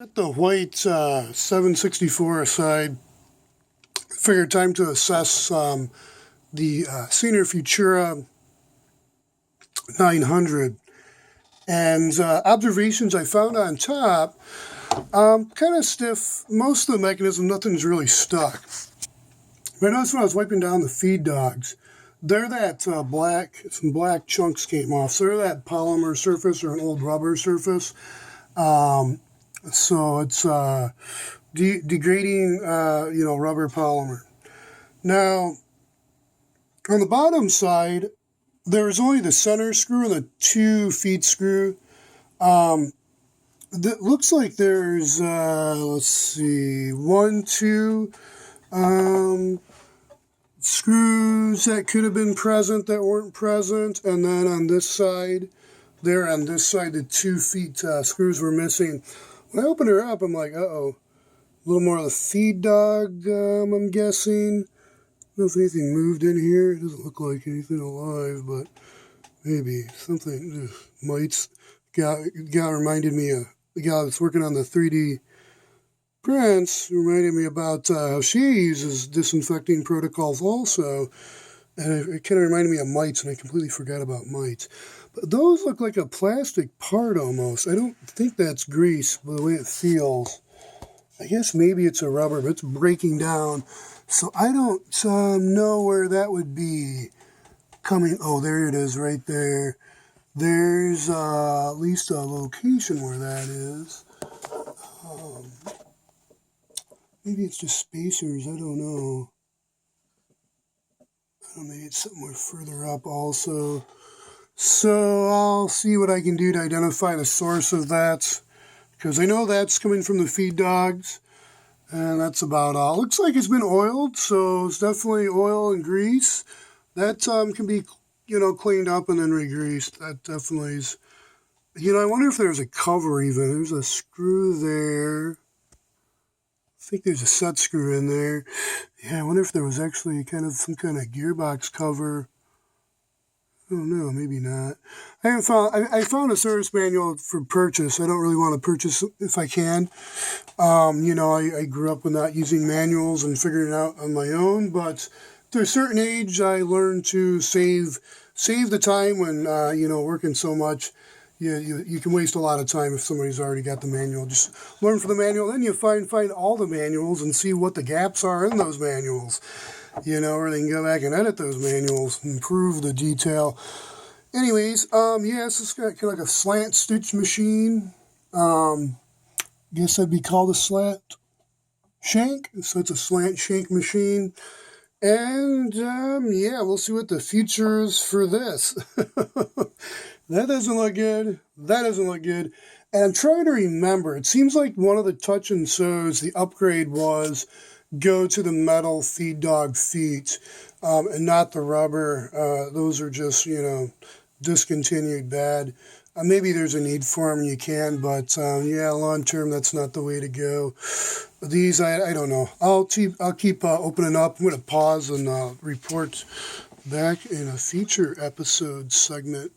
Set the white 764 aside. Figured time to assess the Senior Futura 900. And observations I found on top, kind of stiff. Most of the mechanism, nothing's really stuck. But I noticed when I was wiping down the feed dogs, some black chunks came off. So they're that polymer surface or an old rubber surface. So it's degrading, rubber polymer. Now, on the bottom side, there's only the center screw and the 2 feed screw. That looks like there's, 1, 2 screws that could have been present that weren't present. And then on this side, the 2 feet screws were missing. When I opened her up, I'm like, uh-oh. A little more of the feed dog, I'm guessing. I don't know if anything moved in here. It doesn't look like anything alive, but maybe something. Mites. Guy reminded me of the guy that's working on the 3D prints. Reminded me about how she uses disinfecting protocols also. And it kind of reminded me of mites, and I completely forgot about mites. But those look like a plastic part almost. I don't think that's grease, by the way it feels. I guess maybe it's a rubber, but it's breaking down. So I don't know where that would be coming. Oh, there it is right there. There's at least a location where that is. Maybe it's just spacers. I don't know. Maybe it's somewhere further up also. So I'll see what I can do to identify the source of that, because I know that's coming from the feed dogs, and that's about all. Looks like it's been oiled, so it's definitely oil and grease. That can be, cleaned up and then re-greased. That definitely is. I wonder if there's a cover even. There's a screw there. I think there's a set screw in there. Yeah, I wonder if there was actually some kind of gearbox cover. I don't know, maybe not. I found a service manual for purchase. I don't really want to purchase if I can. I grew up with not using manuals and figuring it out on my own, but to a certain age, I learned to save the time when, working so much. You can waste a lot of time if somebody's already got the manual. Just learn from the manual, then you find all the manuals and see what the gaps are in those manuals. Or they can go back and edit those manuals, improve the detail. Anyways, this is kind of like a slant stitch machine. Guess that'd be called a slant shank. So it's a slant shank machine. And, we'll see what the future is for this. That doesn't look good. And I'm trying to remember. It seems like one of the touch and sews, the upgrade was go to the metal feed dog feet and not the rubber. Those are just, discontinued bad. Maybe there's a need for them, you can, but long term, that's not the way to go. These, I don't know. I'll keep opening up. I'm going to pause and report back in a feature episode segment.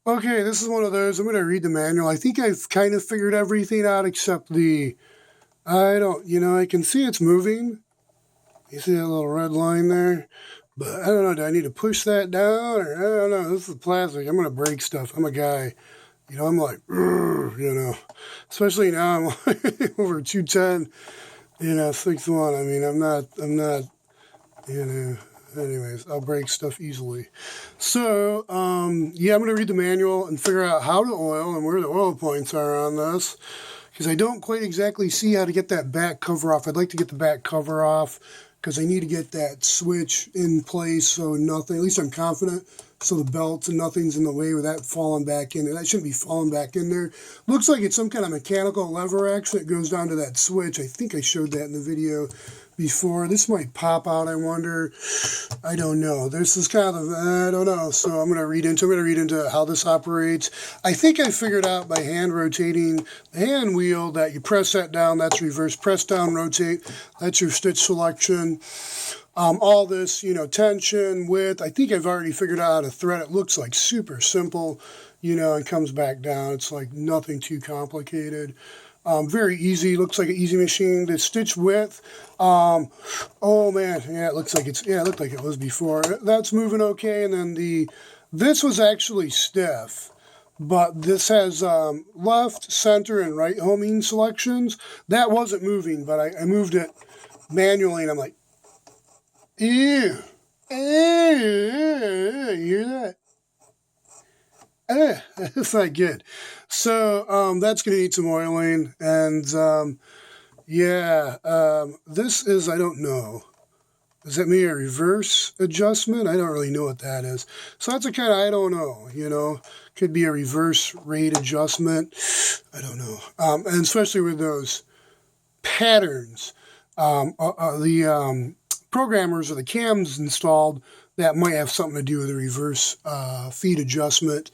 Okay, this is one of those. I'm going to read the manual. I think I've kind of figured everything out except I can see it's moving. You see that little red line there? But I don't know, do I need to push that down? Or I don't know, this is plastic. I'm going to break stuff. I'm a guy. I'm like, especially now I'm like over 210, 6'1". I mean, I'm not, anyways, I'll break stuff easily. So, I'm going to read the manual and figure out how to oil and where the oil points are on this, because I don't quite exactly see how to get that back cover off. I'd like to get the back cover off because I need to get that switch in place so nothing, at least I'm confident, so the belt and nothing's in the way with that falling back in there. That shouldn't be falling back in there. Looks like it's some kind of mechanical lever action that goes down to that switch. I think I showed that in the video before. This might pop out, I wonder. I don't know. This is kind of, I don't know. So I'm going to read into how this operates. I think I figured out by hand rotating the hand wheel that you press that down, that's reverse. Press down, rotate, that's your stitch selection. All this, tension, width. I think I've already figured out how to thread. It looks like super simple. you know, and comes back down. It's like nothing too complicated. Very easy. Looks like an easy machine. The stitch width. Oh man, yeah, it looks like it's, yeah, it looked like it was before. That's moving okay. And then this was actually stiff, but this has left, center, and right homing selections. That wasn't moving, but I moved it manually, and I'm like, ew, ew, you hear that? That's not good. So that's going to need some oiling, and yeah, this is, I don't know. Is that maybe a reverse adjustment? I don't really know what that is. So that's a kind of, I don't know, you know. Could be a reverse rate adjustment. I don't know. And especially with those patterns, the programmers or the cams installed, that might have something to do with the reverse feed adjustment.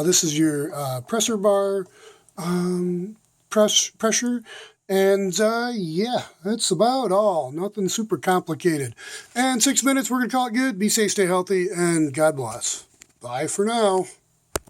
This is your presser bar pressure. And yeah, that's about all. Nothing super complicated. And 6 minutes, we're going to call it good. Be safe, stay healthy, and God bless. Bye for now.